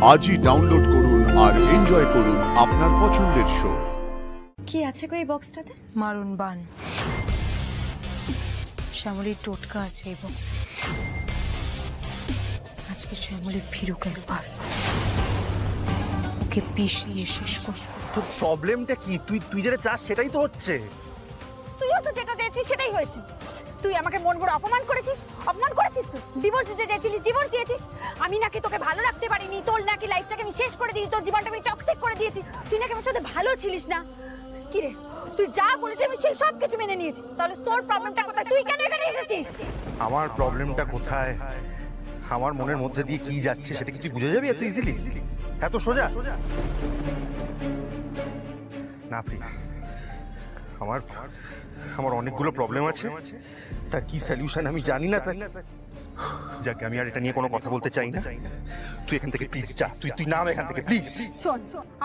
আজই ডাউনলোড করুন আর এনজয় করুন আপনার পছন্দের শো। কি আছে গো এই বক্সটাতে? মারুন বান, শ্যামলীর টোটকা আছে এই বক্সে। আজকে শ্যামলী ফিরুক একবার, ওকে বিষ দিয়ে শেষ করব। তোর প্রবলেমটা কি? তুই যেটা চাস সেটাই তো হচ্ছে। তুইও তো যেটা চেয়েছিস সেটাই হয়েছে। তুই আমাকে মন ভরে অপমান করেছিস, ডিভোর্স দিতে চেয়েছিলিস, ডিভোর্স দিয়েছিস। আমি নাকি তোকে ভালো রাখতে পারিনি, তোর নাকি লাইফটাকে আমি শেষ করে দিয়েছি, তোর জীবনটা আমি টক্সিক করে দিয়েছি। তুই নাকি আমার সাথে ভালো ছিলিস না। কি রে, তুই যা বলেছিস আমি সেই সব কিছু মেনে নিয়েছি। তাহলে তোর প্রবলেমটা কোথায়? তুই কেন এখানে এসেছিস? আমার প্রবলেমটা কোথায়, আমার মনের মধ্যে দিয়ে কি যাচ্ছে সেটা কি তুই বুঝে যাবি এত ইজিলি, এত সোজা? না প্রিয়া, আমার অনেকগুলো প্রবলেম আছে, তার কি সলিউশন আমি জানি না। যাকে আমি আর এটা নিয়ে কোনো কথা বলতে চাই না। তুই এখান থেকে প্লিজ যা, তুই নাম এখান থেকে প্লিজ। শোন,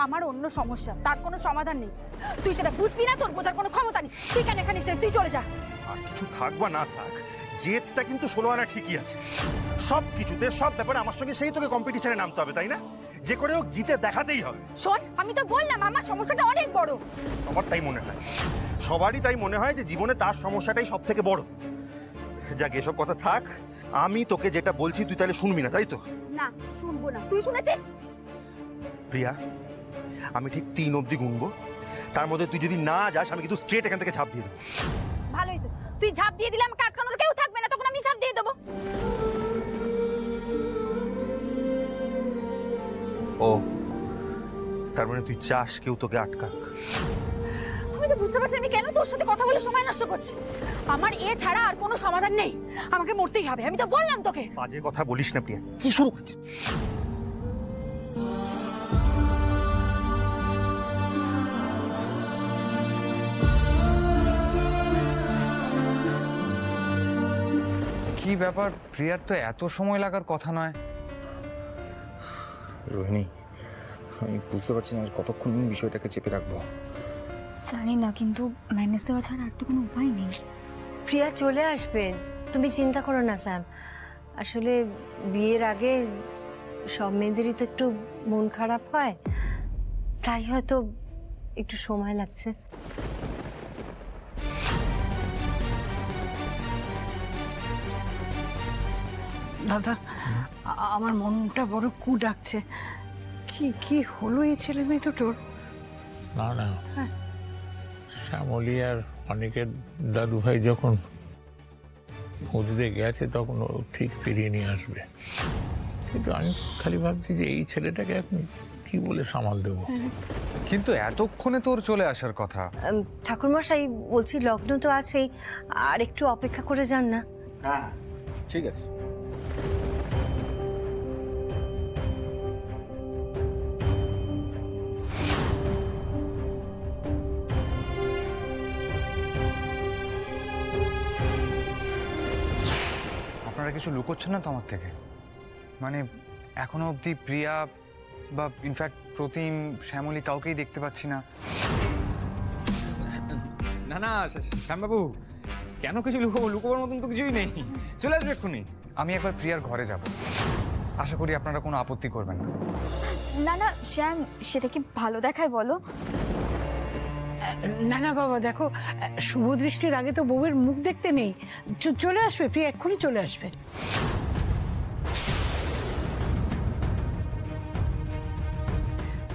আমার অন্য সমস্যা, তার কোনো সমাধান নেই। তুই সেটা বুঝবি না, তোর বোঝার কোনো ক্ষমতা নেই। তুই কেন এখানে এসে? তুই চলে যা। আর কিছু থাক বা না থাক, জেদটা কিন্তু 16 আনা ঠিকই আছে। সব কিছুতে, সব ব্যাপারে আমার সঙ্গে সেই তোকে কম্পিটিশনে নামতে হবে, তাই না? যে করে হোক জিতে দেখাতেই হবে। শোন, আমি তো বললাম আমার সমস্যাটা অনেক বড়। সবার তাই মনে হয়, সবারই তাই মনে হয় যে জীবনে তার সমস্যাটাই সব থেকে বড়। যাক, এসব কথা থাক। আমি তোকে যেটা বলছি তুই তাহলে শুনবি না, তাই তো? না, শুনবো না। তুই শুনেছিস? প্রিয়া, আমি ঠিক 3 অবধি গুনবো, তার মধ্যে তুই যদি না যাস আমি কিন্তু স্ট্রেট এখান থেকে ঝাঁপ দিয়ে দেবো। ভালোই তো, তুই ঝাঁপ দিয়ে দিলে আমাকে আটকানোর কেউ থাকবে না, তখন আমি ঝাঁপ দিয়ে দেবো। ও, তার মানে তুই চাস কেউ তোকে আটকাক? আমি তো বুঝতে পারছি আমি কেন তোর সাথে কথা বলে সময় নষ্ট করছি। আমার এ ছাড়া আর কোনো সমাধান নেই, আমাকে মরতেই হবে। আমি তো বললাম তোকে। বাজে কথা বলিস না প্রিয়া, কি শুরু করছিস? কি ব্যাপার, প্রিয়ার তো এত সময় লাগার কথা নয়। রোহিণী, আমি বুঝতে পারছি না কতক্ষণ বিষয়টাকে চেপে রাখবো। জানি না, কিন্তু ম্যানেজ দেওয়া ছাড়া আর তো কোনো উপায় নেই। প্রিয়া চলে আসবে, তুমি চিন্তা করো না স্যাম। আসলে বিয়ের আগে সব মেয়েদেরই তো একটু মন খারাপ হয়, তাই হয়তো একটু সময় লাগছে। দাদা, আমার মনটা বড় কু ডাকছে। কি হলো এই ছেলে মেয়ে দুটোর? না না, শ্যামলী আর অনেকের দাদু ভাই যখন খুঁজতে গেছে তখন ও ঠিক ফিরিয়ে নিয়ে আসবে। কিন্তু আমি খালি ভাবছি যে এই ছেলেটাকে এখন কি বলে সামাল দেবো। কিন্তু এতক্ষণে তোর চলে আসার কথা। ঠাকুরমশাই বলছি, লগ্ন তো আছেই, আর একটু অপেক্ষা করে যান না। হ্যাঁ, ঠিক আছে। আপনারা কিছু লুকোচ্ছেন না তো আমার থেকে? মানে এখনো অবধি প্রিয়া বা ইনফ্যাক্ট প্রতিম, শ্যামলী কাউকেই দেখতে পাচ্ছি না। না না শ্যামবাবু, কেন কিছু লুকোবার মতন তো কিছুই নেই, চলে আসবে এক্ষুনি। আমি একবার প্রিয়ার ঘরে যাব, আশা করি আপনারা কোনো আপত্তি করবেন না। না না শ্যাম, সেটা কি ভালো দেখায় বলো? না না বাবা, দেখো, শুভ দৃষ্টির আগে তো বউয়ের মুখ দেখতে নেই। চলে আসবে প্রিয়া, এক্ষুনি চলে আসবে।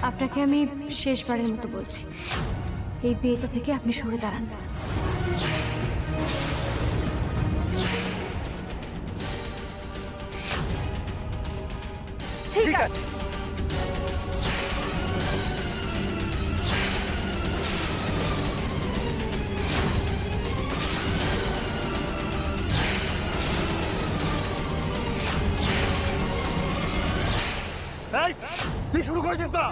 আপনাকে আমি শেষবারের মতো বলছি, এই বিয়েটা থেকে আপনি সরে দাঁড়ান। ঠিক আছে। কি শুরু করেছিস না?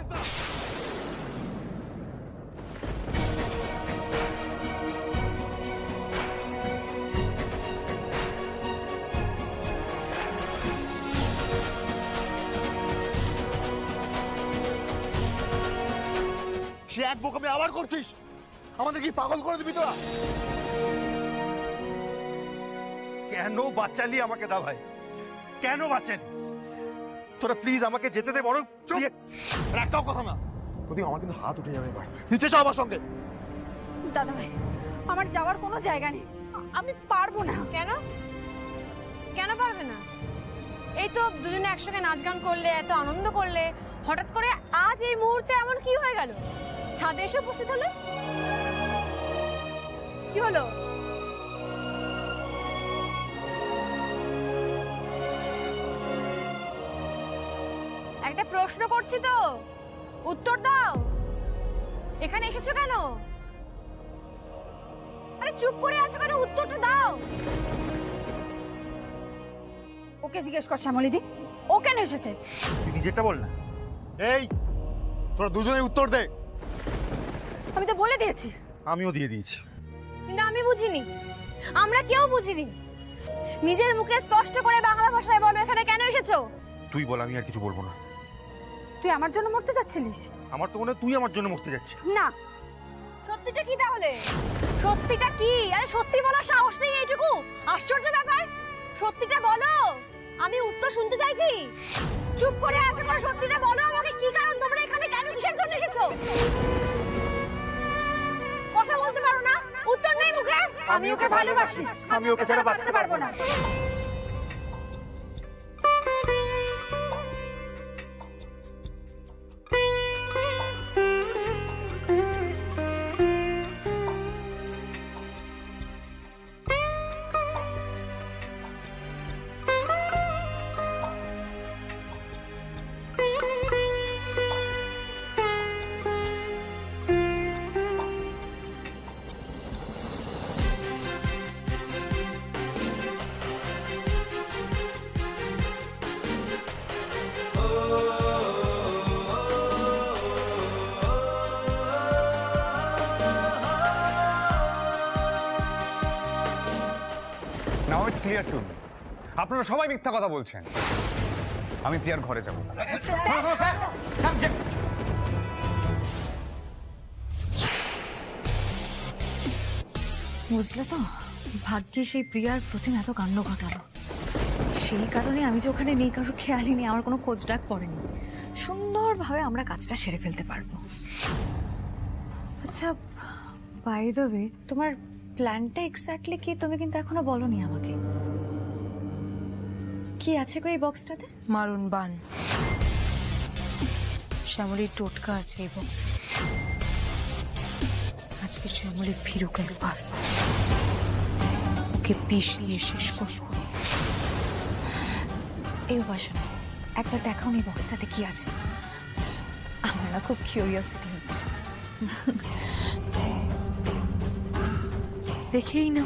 সে এক বোকামি আবার করছিস, আমাদের কি পাগল করে দিবি তোরা? কেন বাঁচালি আমাকে দা ভাই, কেন বাঁচেন? তোরা প্লিজ আমাকে যেতে দে বড়। একটাও কথা না, প্রদীপ আমার কিন্তু হাত উঠে যাবে এবার। নিচে যাও আমার সঙ্গে। দাদা ভাই, আমার যাওয়ার কোনো জায়গা নেই, আমি পারবো না। কেন কেন পারবে না? এই তো দুজনে একসঙ্গে নাচ গান করলে, এত আনন্দ করলে, হঠাৎ করে আজ এই মুহূর্তে এমন কি হয়ে গেল? ছাদে এসে উপস্থিত হলে কি হলো? একটা প্রশ্ন করছি তো, উত্তর দাও। এখানে এসেছো কেন? আরে চুপ করে আছো কেন? উত্তরটা দাও। ওকে জিজ্ঞেস কর শ্যামলীদি, ও কেন এসেছে? তুই নিজেরটা বল না। এই তোরা দুজনেই উত্তর দে। আমি তো বলে দিয়েছি। আমিও দিয়ে দিয়েছি। কিন্তু আমি বুঝিনি, আমরা কেউ বুঝিনি। নিজের মুখে স্পষ্ট করে বাংলা ভাষায় বলো এখানে কেন এসেছো। তুই বল, আমি আর কিছু বলবো না। তুই আমার জন্য মরতে যাচ্ছিলিস? আমার তো মনে হয় তুই আমার জন্য মরতে যাচ্ছিস। না। সত্যিটা কি তাহলে? সত্যিটা কি? আরে সত্যি বলার সাহস নেই এইটুকু? আশ্চর্য ব্যাপার। সত্যিটা বলো, আমি উত্তর শুনতে চাইছি। চুপ করে আছো কেন? সত্যিটা বলো আমাকে, কি কারণ তোমরা এখানে কেন কিসের জন্য এসেছো? কথা বলতে পারো না? উত্তর নেই মুখে? আমি ওকে ভালোবাসি, আমি ওকে ছাড়া বাঁচতে পারবো না। Now it's clear to me, আপনারা সবাই মিথ্যা কথা বলছেন। আমি প্রিয়ার ঘরে যাব। বুঝলে তো, ভাগ্যে সেই প্রিয়ার প্রতিম এত কাণ্ড ঘটালো। সেই কারণে আমি যে ওখানে নেই কারোর খেয়ালই নেই, আমার কোনো খোঁজ ডাক পড়েনি। সুন্দরভাবে আমরা কাজটা সেরে ফেলতে পারবো। আচ্ছা, বাই দ্য ওয়ে, তোমার প্ল্যানটা এক্স্যাক্টলি কি তুমি কিন্তু এখনো বলোনি আমাকে। কি আছে গো এই বক্সটাতে? মারুন বান, শ্যামলীর টোটকা আছে এই বক্সে। আজকে শ্যামলীর ফিরুক একবার, ওকে বিষ দিয়ে শেষ করবো। এই উপাসনা, একবার দেখাও এই বক্সটাতে কি আছে। আমার না খুব কিউরিওসিটি হচ্ছে। দেখেই না।